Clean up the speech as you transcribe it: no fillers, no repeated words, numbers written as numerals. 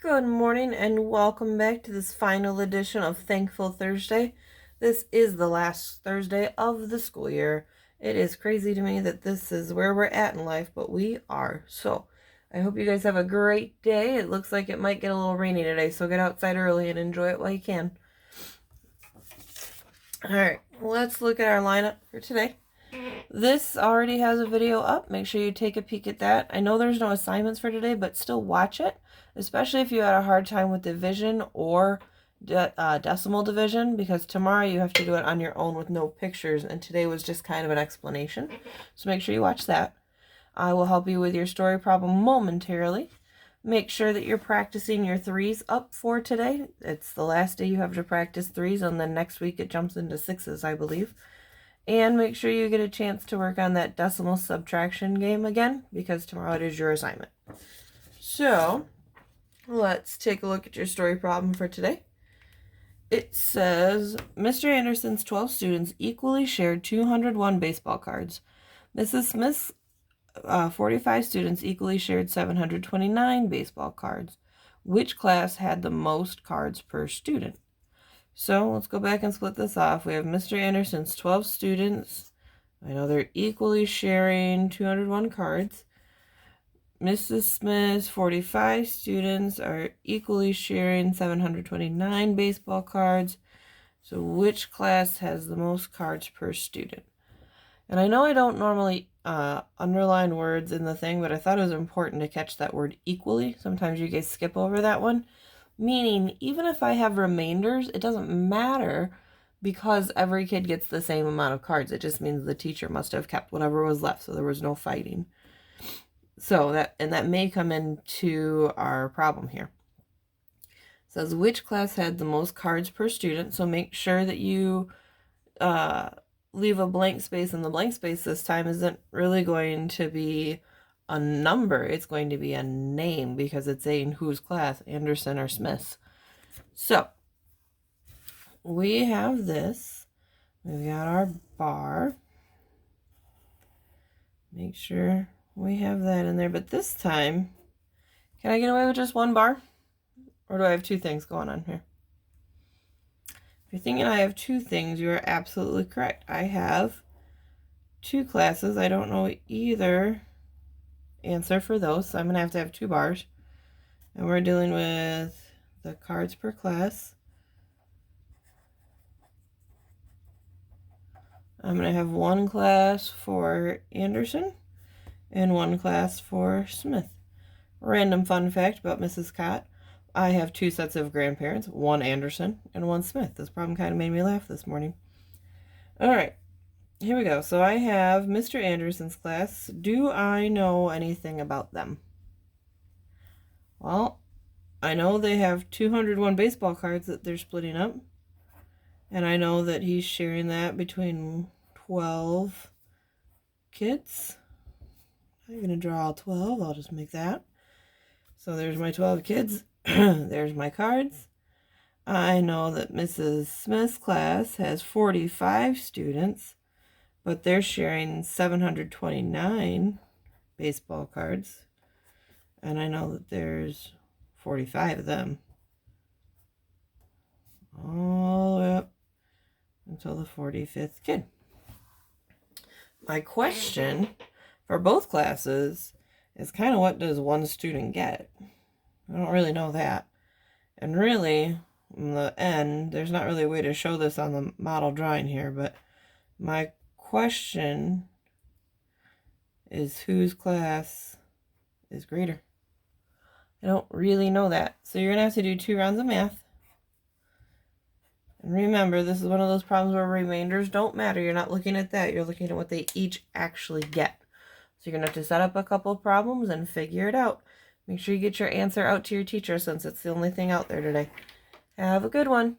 Good morning and welcome back to this final edition of Thankful Thursday. This is the last Thursday of the school year. It is crazy to me that this is where we're at in life, but we are. So I hope you guys have a great day. It looks like it might get a little rainy today, so get outside early and enjoy it while you can. Alright, let's look at our lineup for today. This already has a video up. Make sure you take a peek at that. I know there's no assignments for today, but still watch it, especially if you had a hard time with division or decimal division, because tomorrow you have to do it on your own with no pictures, and today was just kind of an explanation. So make sure you watch that. I will help you with your story problem momentarily. Make sure that you're practicing your threes up for today. It's the last day you have to practice threes, and then next week it jumps into sixes, I believe. And make sure you get a chance to work on that decimal subtraction game again, because tomorrow it is your assignment. So, let's take a look at your story problem for today. It says, Mr. Anderson's 12 students equally shared 201 baseball cards. Mrs. Smith's 45 students equally shared 729 baseball cards. Which class had the most cards per student? So let's go back and split this off. We have Mr. Anderson's 12 students. I know they're equally sharing 201 cards. Mrs. Smith's 45 students are equally sharing 729 baseball cards. So which class has the most cards per student? And I know I don't normally underline words in the thing, but I thought it was important to catch that word equally. Sometimes you guys skip over that one. Meaning, even if I have remainders, it doesn't matter because every kid gets the same amount of cards. It just means the teacher must have kept whatever was left, so there was no fighting. So that may come into our problem here. It says, which class had the most cards per student? So make sure that you leave a blank space, and the blank space this time isn't really going to be a number. It's going to be a name because it's saying whose class, Anderson or Smith's. So we have this. We've got our bar. Make sure we have that in there. But this time, can I get away with just one bar? Or do I have two things going on here? If you're thinking I have two things, you are absolutely correct. I have two classes. I don't know either answer for those, so I'm going to have two bars. And we're dealing with the cards per class. I'm going to have one class for Anderson and one class for Smith. Random fun fact about Mrs. Cott. I have two sets of grandparents, one Anderson and one Smith. This problem kind of made me laugh this morning. All right, here we go. So I have Mr. Anderson's class. Do I know anything about them? Well, I know they have 201 baseball cards that they're splitting up. And I know that he's sharing that between 12 kids. I'm going to draw all 12. I'll just make that. So there's my 12 kids. There's my cards. I know that Mrs. Smith's class has 45 students, but they're sharing 729 baseball cards. And I know that there's 45 of them. All the way up until the 45th kid. My question for both classes is kind of, what does one student get? I don't really know that. And really, in the end, there's not really a way to show this on the model drawing here, but my question is, whose class is greater? I don't really know that. So you're going to have to do 2 rounds of math. And remember, this is one of those problems where remainders don't matter. You're not looking at that. You're looking at what they each actually get. So you're going to have to set up a couple of problems and figure it out. Make sure you get your answer out to your teacher since it's the only thing out there today. Have a good one.